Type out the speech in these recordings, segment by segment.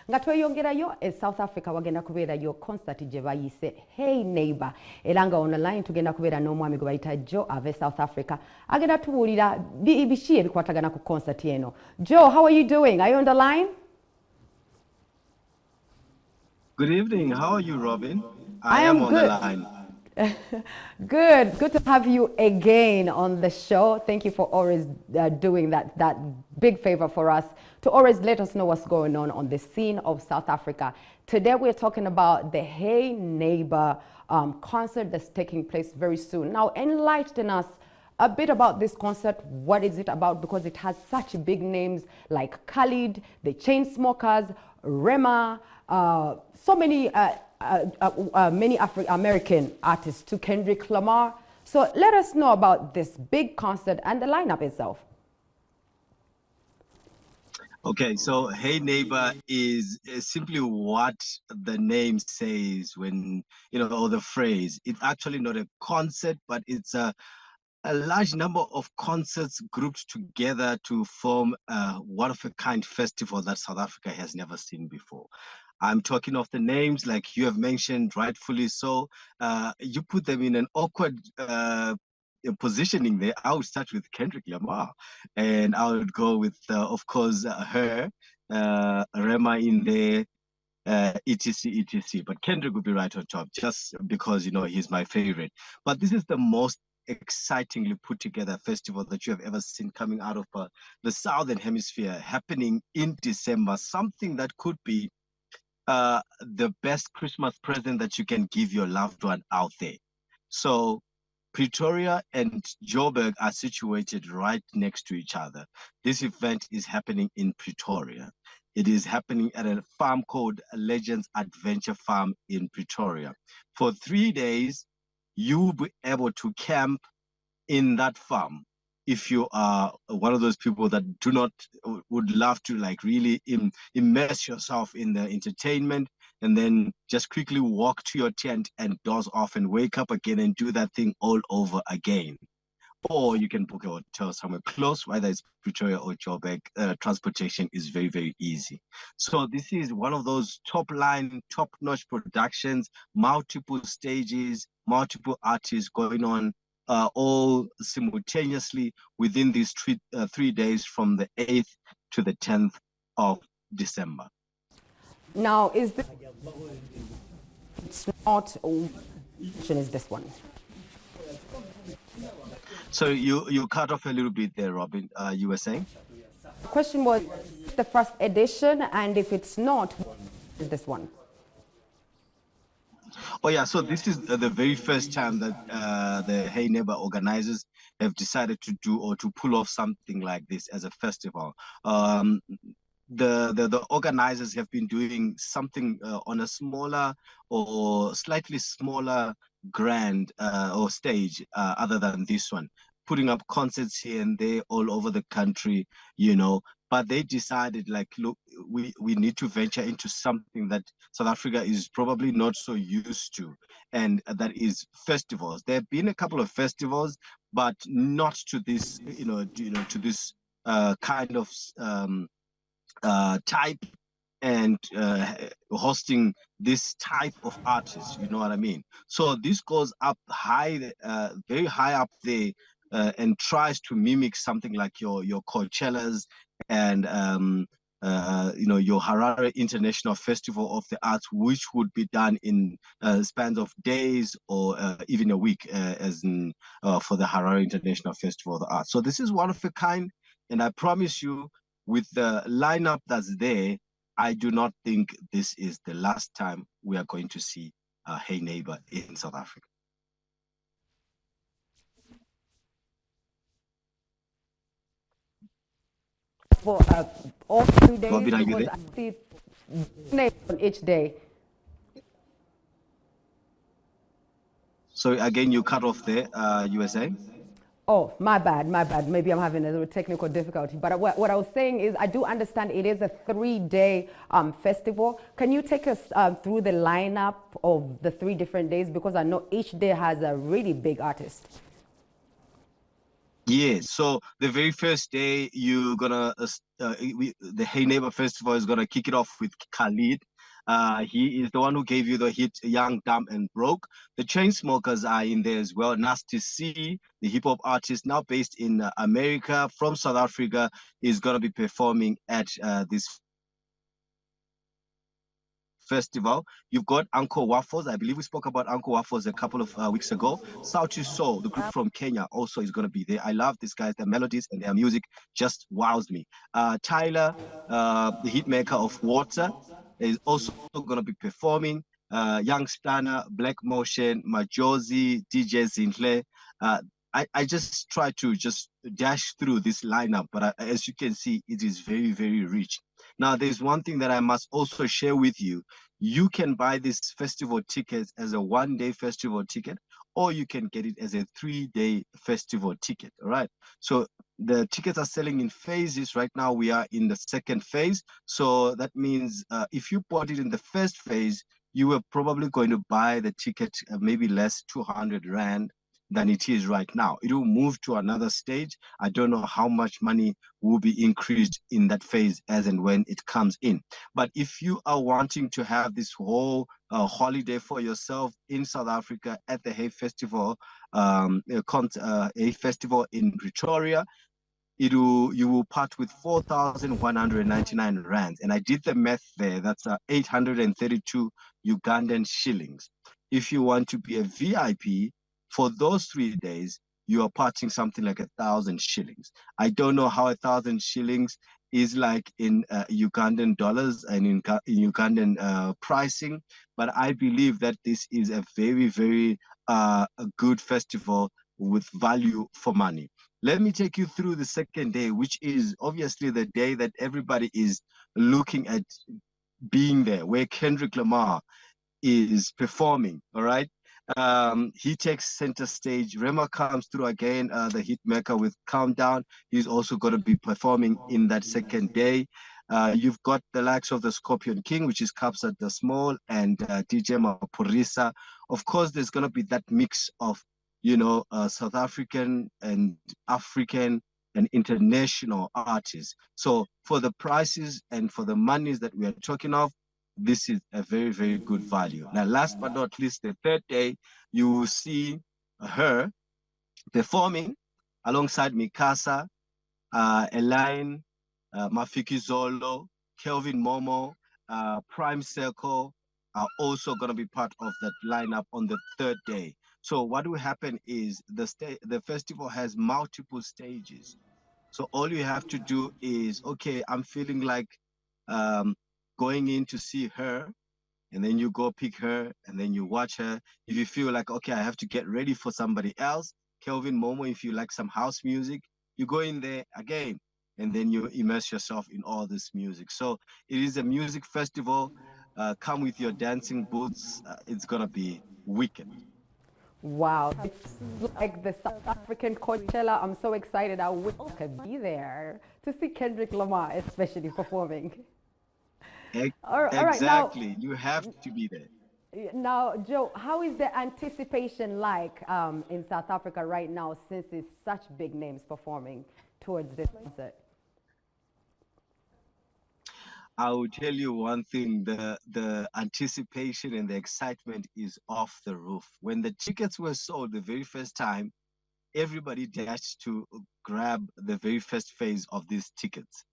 nga tweyongerayo South Africa wagenda kubeerayo concert gye bayise Heyneighbour era nga online tugenda kubeera n'omwami gwe bayita Joe ave South Africa agenda tubuulira biki ebikwatagana ku concert eno. Joe, how are you doing? Are you on the line? Good evening. How are you, Robin? I am on good. the line. Good to have you again on the show. Thank you for always doing that big favor for us to always let us know what's going on the scene of South Africa. Today we're talking about the Heyneighbour concert that's taking place very soon. Now enlighten us a bit about this concert. What is it about? Because it has such big names like Khalid, the Chainsmokers, Rema, so many many American artists, to Kendrick Lamar. So let us know about this big concert and the lineup itself. Okay, so Heyneighbour is simply what the name says when, or the phrase. It's actually not a concert, but it's a large number of concerts grouped together to form a one-of-a-kind festival that South Africa has never seen before. I'm talking of the names like you have mentioned, rightfully so. You put them in an awkward positioning there. I would start with Kendrick Lamar, and I would go with, of course, her, Rema in there, etc, etc. But Kendrick would be right on top, just because, he's my favorite. But this is the most excitingly put together festival that you have ever seen coming out of the Southern Hemisphere, happening in December, something that could be the best Christmas present that you can give your loved one out there. So Pretoria and Joburg are situated right next to each other. This event is happening in Pretoria. It is happening at a farm called Legends Adventure Farm in Pretoria. For 3 days, you'll be able to camp in that farm. If you are one of those people that would love to really immerse yourself in the entertainment and then just quickly walk to your tent and doze off and wake up again and do that thing all over again. Or you can book a hotel somewhere close, whether it's Pretoria or Joburg. Transportation is very, very easy. So this is one of those top-notch productions, multiple stages, multiple artists going on all simultaneously within these 3 days from the 8th to the 10th of December. Now, it's not is this one? So you cut off a little bit there, Robin. You were saying? The question was the first edition, and if it's not, what is this one? Oh yeah, so this is the very first time that the Heyneighbour organizers have decided to do or to pull off something like this as a festival. The organizers have been doing something on a smaller or slightly smaller grand or stage other than this one, putting up concerts here and there all over the country, but they decided look, we need to venture into something that South Africa is probably not so used to, and that is festivals. There have been a couple of festivals, but not to this, to this kind of type and hosting this type of artists, you know what I mean? So this goes up high, very high up there, and tries to mimic something like your Coachellas and your Harare International Festival of the Arts, which would be done in spans of days or even a week, as in for the Harare International Festival of the Arts. So this is one of a kind, and I promise you, with the lineup that's there, I do not think this is the last time we are going to see Heyneighbour in South Africa. For all 3 days, Robin, are you because there? I see on each day. So again, you cut off there, you were saying? Oh, my bad. Maybe I'm having a little technical difficulty. But what I was saying is I do understand it is a 3-day festival. Can you take us through the lineup of the 3 different days? Because I know each day has a really big artist. Yes, so the very first day you're gonna the Heyneighbour Festival is gonna kick it off with Khalid. He is the one who gave you the hit "Young, Dumb, and Broke." The Chainsmokers are in there as well. Nasty C, the hip hop artist now based in America from South Africa, is gonna be performing at this festival. You've got Uncle Waffles. I believe we spoke about Uncle Waffles a couple of weeks ago. Sauti Soul, the group from Kenya, also is going to be there. I love these guys. Their melodies and their music just wows me. Tyler, the hit maker of Water, is also going to be performing. Young Stunner, Black Motion, Majozi, DJ Zinhle. I just try to just dash through this lineup, but as you can see, it is very, very rich. Now, there's one thing that I must also share with you. You can buy this festival tickets as a 1 day festival ticket, or you can get it as a 3 day festival ticket. All right. So the tickets are selling in phases. Right now, we are in the second phase. So that means if you bought it in the first phase, you were probably going to buy the ticket maybe less 200 Rand than it is right now. It will move to another stage. I don't know how much money will be increased in that phase as and when it comes in. But if you are wanting to have this whole holiday for yourself in South Africa at the Hay Festival, Hay Festival in Pretoria, you will part with 4,199 rands. And I did the math there. That's 832 Ugandan shillings. If you want to be a VIP for those 3 days, you are parting something like 1,000 shillings. I don't know how 1,000 shillings is like in Ugandan dollars and in Ugandan pricing, but I believe that this is a very, very a good festival with value for money. Let me take you through the second day, which is obviously the day that everybody is looking at being there, where Kendrick Lamar is performing. All right. He takes center stage. Rema comes through again, the hit maker with Countdown. He's also going to be performing in that second day. You've got the likes of the Scorpion King, which is Kapsat the Small, and DJ Mapurisa. Of course, there's going to be that mix of, South African and African and international artists. So for the prices and for the monies that we are talking of, this is a very, very good value. Now, last but not least, the third day, you will see her performing alongside Mikasa, Elaine, Mafiki Zolo, Kelvin Momo, Prime Circle are also going to be part of that lineup on the third day. So what will happen is the festival has multiple stages. So all you have to do is, okay, I'm feeling like um, going in to see her, and then you go pick her, and then you watch her. If you feel like, okay, I have to get ready for somebody else, Kelvin Momo, if you like some house music, you go in there again, and then you immerse yourself in all this music. So it is a music festival. Come with your dancing boots. It's gonna be wicked. Wow, it's like the South African Coachella. I'm so excited. I wish I could be there to see Kendrick Lamar, especially performing. All right, Exactly. You have to be there. now, Joe, how is the anticipation like in South Africa right now since it's such big names performing towards this concert? I will tell you one thing, the anticipation and the excitement is off the roof. When the tickets were sold the very first time, everybody dashed to grab the very first phase of these tickets.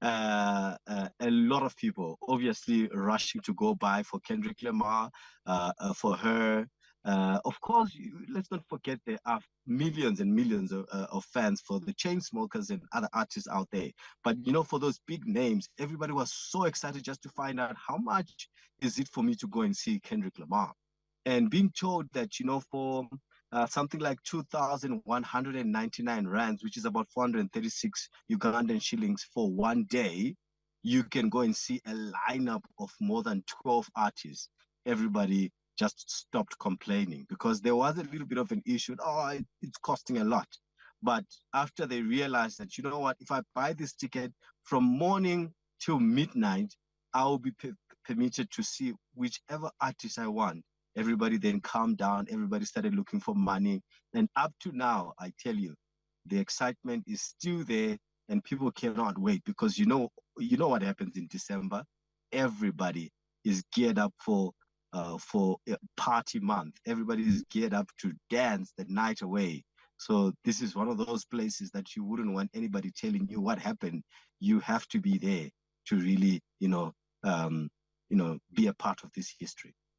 A lot of people obviously rushing to go buy for Kendrick Lamar, for her. Of course, let's not forget there are millions and millions of fans for the Chainsmokers and other artists out there. But for those big names, everybody was so excited just to find out how much is it for me to go and see Kendrick Lamar, and being told that for something like 2,199 rands, which is about 436 Ugandan shillings for 1 day, you can go and see a lineup of more than 12 artists. Everybody just stopped complaining because there was a little bit of an issue. Oh, it's costing a lot. But after they realized that, you know what, if I buy this ticket from morning till midnight, I will be permitted to see whichever artist I want. Everybody then calmed down. Everybody started looking for money. And up to now, I tell you, the excitement is still there, and people cannot wait because what happens in December. Everybody is geared up for party month. Everybody is geared up to dance the night away. So this is one of those places that you wouldn't want anybody telling you what happened. You have to be there to really, be a part of this history.